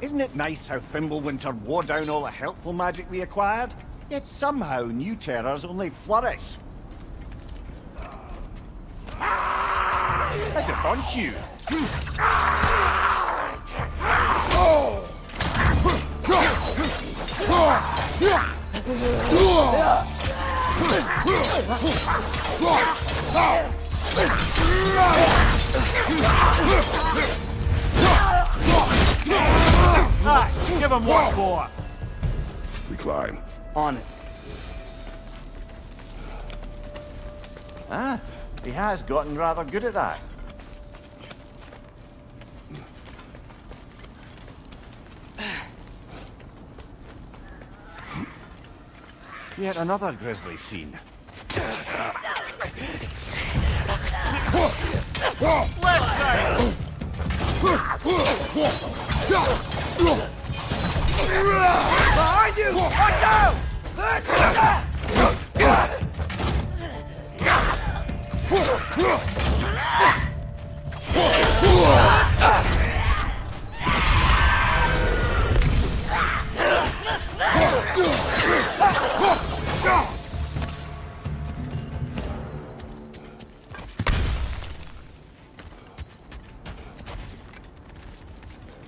Isn't it nice how Fimbulwinter wore down all the helpful magic we acquired? Yet somehow new terrors only flourish. As if on cue. Give him one more. We climb. On it. Ah, he has gotten rather good at that. Yet another grisly scene. Left side! Behind you! Watch out!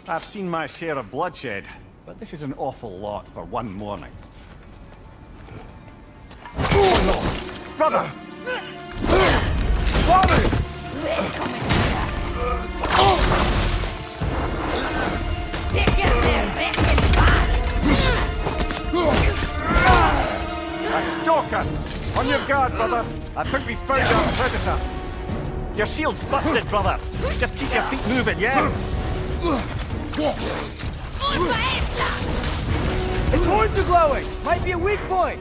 I've seen my share of bloodshed, but this is an awful lot for one morning. Oh no! Brother! Father! A stalker! On your guard, brother! I think we found our predator! Your shield's busted, brother! Just keep your feet moving, yeah? His horns are glowing! Might be a weak point!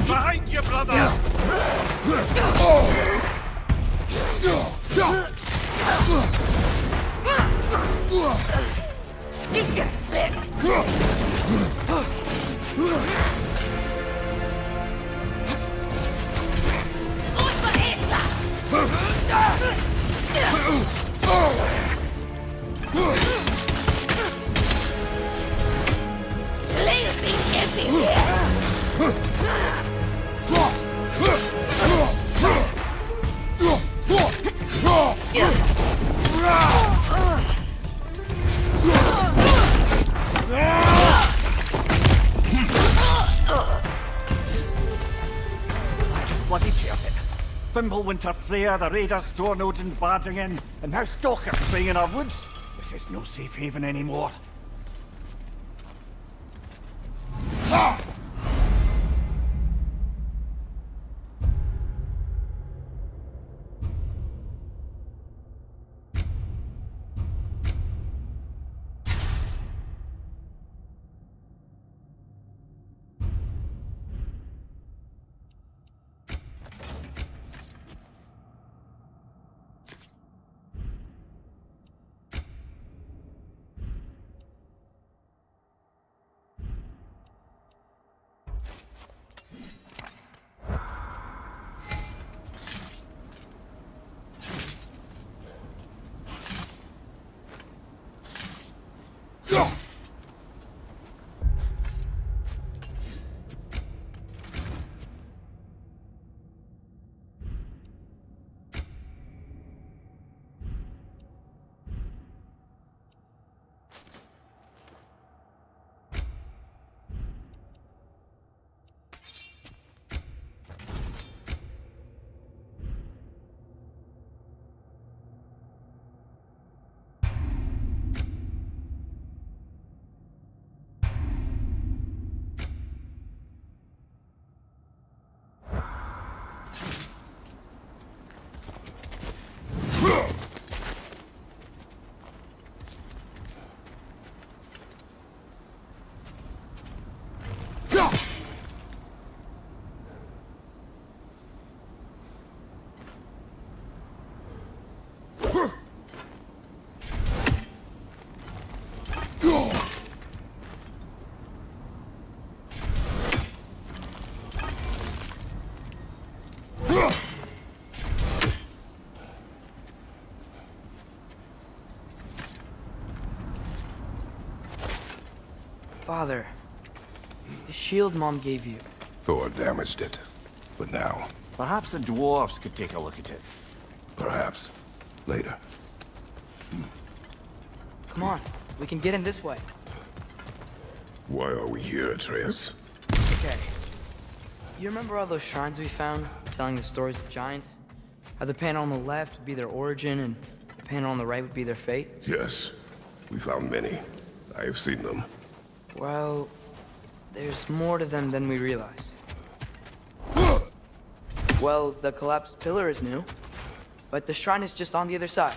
Behind you, brother! Bloody perfect. Fimbulwinter Freya, the raiders, Stornode and barging in, and now stalkers spraying in our woods. This is no safe haven anymore. Father, the shield Mom gave you. Thor damaged it. But now, Perhaps the dwarves could take a look at it. perhaps, later. Come on, we can get in this way. Why are we here, Atreus? Okay. You remember all those shrines we found, telling the stories of giants? How the panel on the left would be their origin, and the panel on the right would be their fate? Yes, we found many. I have seen them. Well, there's more to them than we realized. Well, the collapsed pillar is new, but the shrine is just on the other side.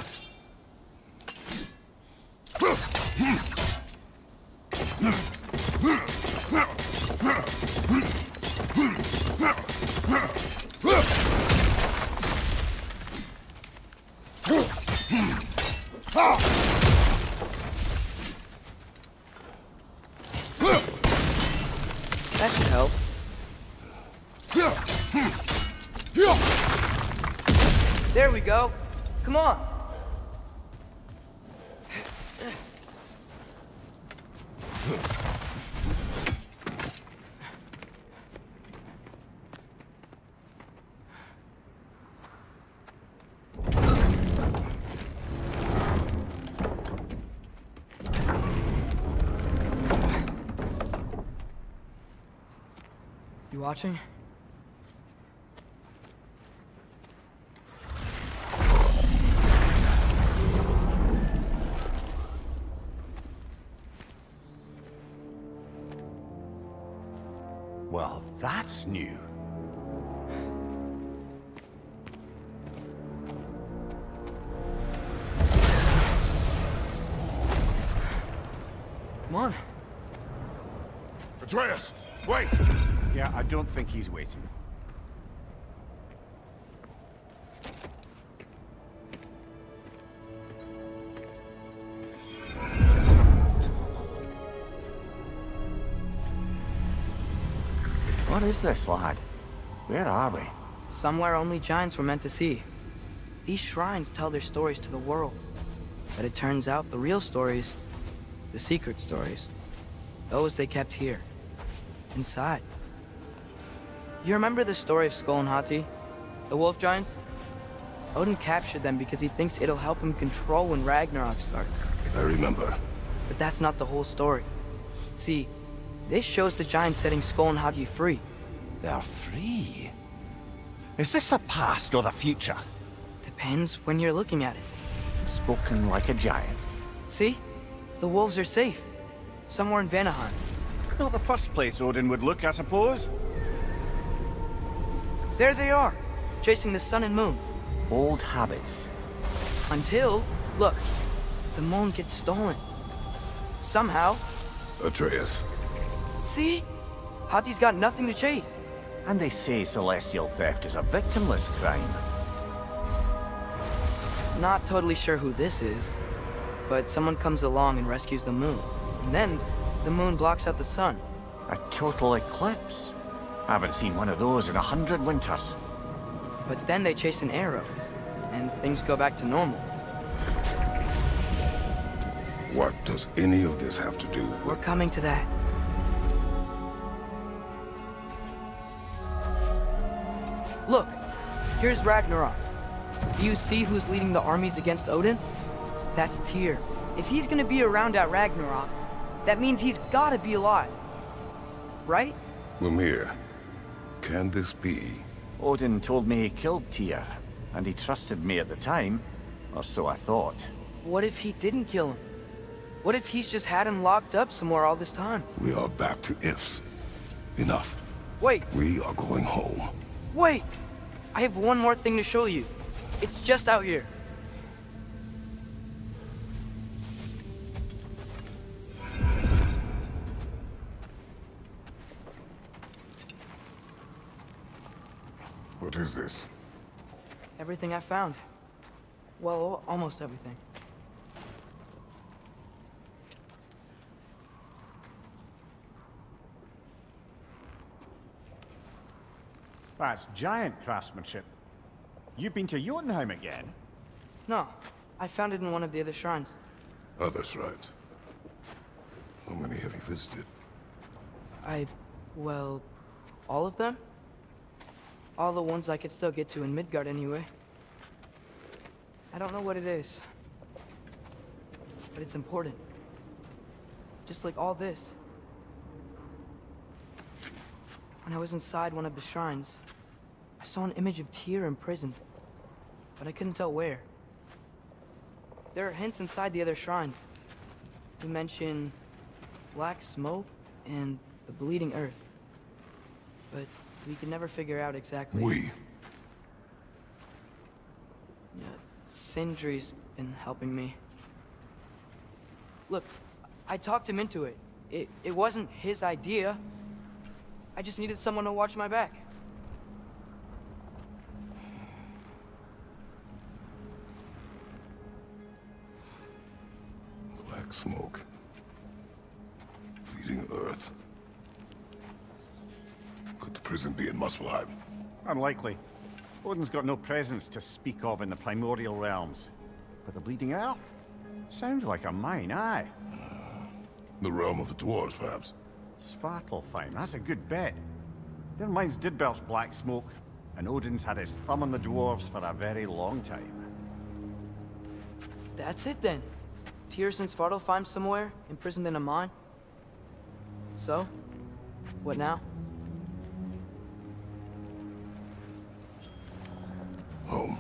That should help. There we go. Come on. You watching? Well, that's new. Come on. Atreus, wait! Yeah, I don't think he's waiting. What is this, lad? Where are we? Somewhere only giants were meant to see. These shrines tell their stories to the world. But it turns out the real stories, the secret stories, those they kept here, inside. You remember the story of Skull and Hati? The wolf giants? Odin captured them because he thinks it'll help him control when Ragnarok starts. I remember. But that's not the whole story. See, this shows the giants setting Skull and Hati free. They're free. Is this the past or the future? Depends when you're looking at it. Spoken like a giant. See? The wolves are safe. Somewhere in Vanaheim. Not the first place Odin would look, I suppose. There they are, chasing the sun and moon. Old habits. Until, look, the moon gets stolen. Somehow. Atreus. See? Hati's got nothing to chase. And they say celestial theft is a victimless crime. Not totally sure who this is, but someone comes along and rescues the moon. And then, the moon blocks out the sun. A total eclipse. I haven't seen one of those in 100 winters. But then they chase an arrow, and things go back to normal. What does any of this have to do We're with... coming to that. Look, here's Ragnarok. Do you see who's leading the armies against Odin? That's Tyr. If he's gonna be around at Ragnarok, that means he's gotta be alive. Right? Mimir, can this be? Odin told me he killed Tyr, and he trusted me at the time, or so I thought. What if he didn't kill him? What if he's just had him locked up somewhere all this time? We are back to ifs. Enough. Wait, We are going home. wait! I have one more thing to show you. It's just out here. What is this? Everything I found. Well, almost everything. That's giant craftsmanship. You've been to Jotunheim again? No, I found it in one of the other shrines. Other shrines. How many have you visited? Well, all of them? All the ones I could still get to in Midgard anyway. I don't know what it is, but it's important. Just like all this. When I was inside one of the shrines, I saw an image of Tyr imprisoned, but I couldn't tell where. There are hints inside the other shrines. You mention black smoke and the bleeding earth, but we could never figure out exactly. Yeah, Sindri's been helping me. Look, I talked him into it. It wasn't his idea. I just needed someone to watch my back. Black smoke. Bleeding earth. Could the prison be in Muspelheim? Unlikely. Odin's got no presence to speak of in the primordial realms. But the Bleeding Earth? Sounds like a mine, aye. The realm of the dwarves, perhaps. Svartalfheim, that's a good bet. Their mines did belch black smoke, and Odin's had his thumb on the dwarves for a very long time. That's it then. Tyr's in Svartalfheim somewhere, imprisoned in a mine. So, what now? Home.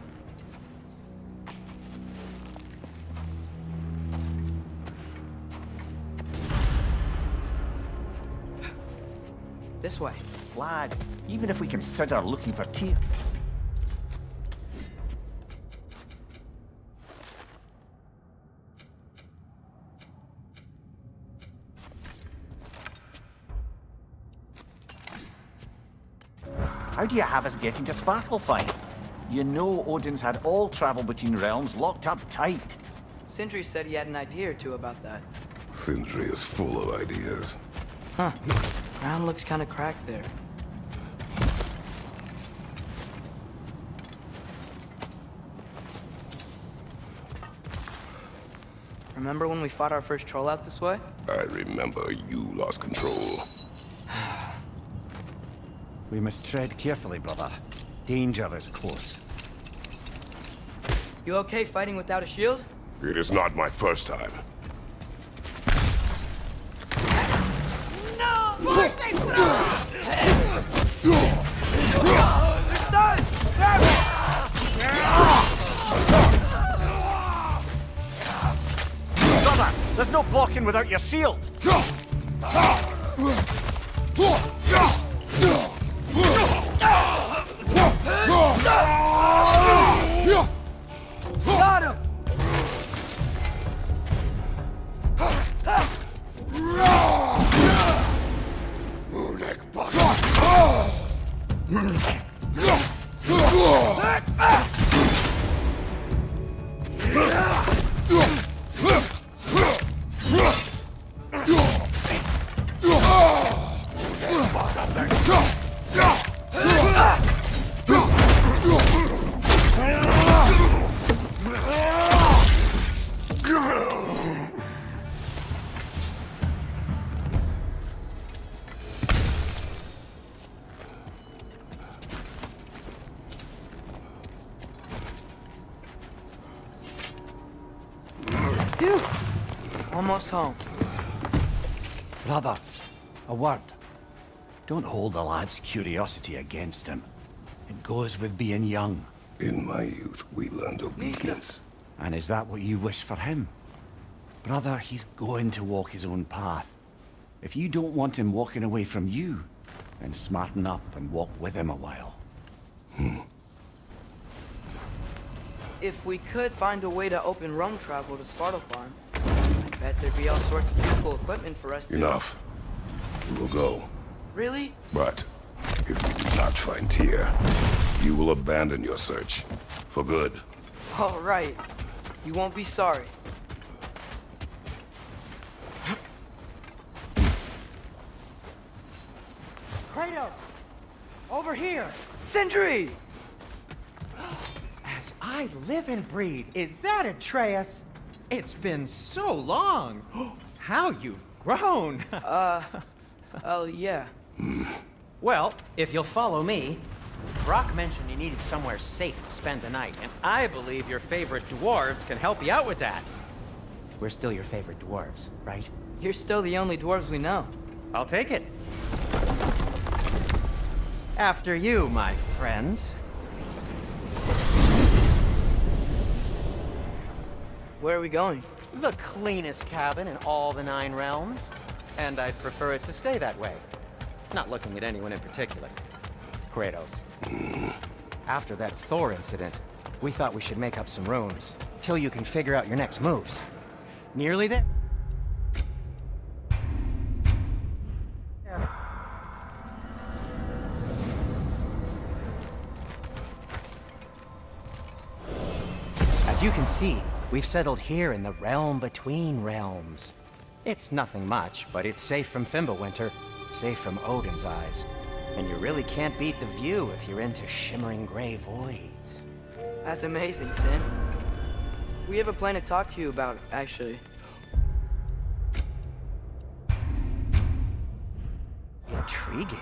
This way. Lad, even if we consider looking for Tyr... How do you have us getting to Svartalfheim? You know Odin's had all travel between realms locked up tight. Sindri said he had an idea or two about that. Sindri is full of ideas. Huh. Ground looks kind of cracked there. Remember when we fought our first troll out this way? I remember you lost control. We must tread carefully, brother. Danger is close. You okay fighting without a shield? It is not my first time. No! They're done! Brother, there's no blocking without your shield! Got him! Phew. Almost home. Brother, a word. Don't hold the lad's curiosity against him. It goes with being young. In my youth, we learned obedience. And is that what you wish for him? Brother, he's going to walk his own path. If you don't want him walking away from you, then smarten up and walk with him a while. If we could find a way to open roam travel to Svartalfheim, I bet there'd be all sorts of useful equipment for us to... Enough. We will go. Really? But if we do not find Tyr, you will abandon your search. For good. All right. You won't be sorry. Kratos! Over here! Sindri! As I live and breathe, is that Atreus? It's been so long! How you've grown! Oh, yeah. Well, if you'll follow me, Brock mentioned you needed somewhere safe to spend the night, and I believe your favorite dwarves can help you out with that. We're still your favorite dwarves, right? You're still the only dwarves we know. I'll take it. After you, my friends. Where are we going? The cleanest cabin in all the 9 realms. And I'd prefer it to stay that way. Not looking at anyone in particular. Kratos. After that Thor incident, we thought we should make up some rooms, till you can figure out your next moves. Nearly there? As you can see, we've settled here in the realm between realms. It's nothing much, but it's safe from Fimbulwinter, safe from Odin's eyes. And you really can't beat the view if you're into shimmering gray voids. That's amazing, Sin. We have a plan to talk to you about, actually.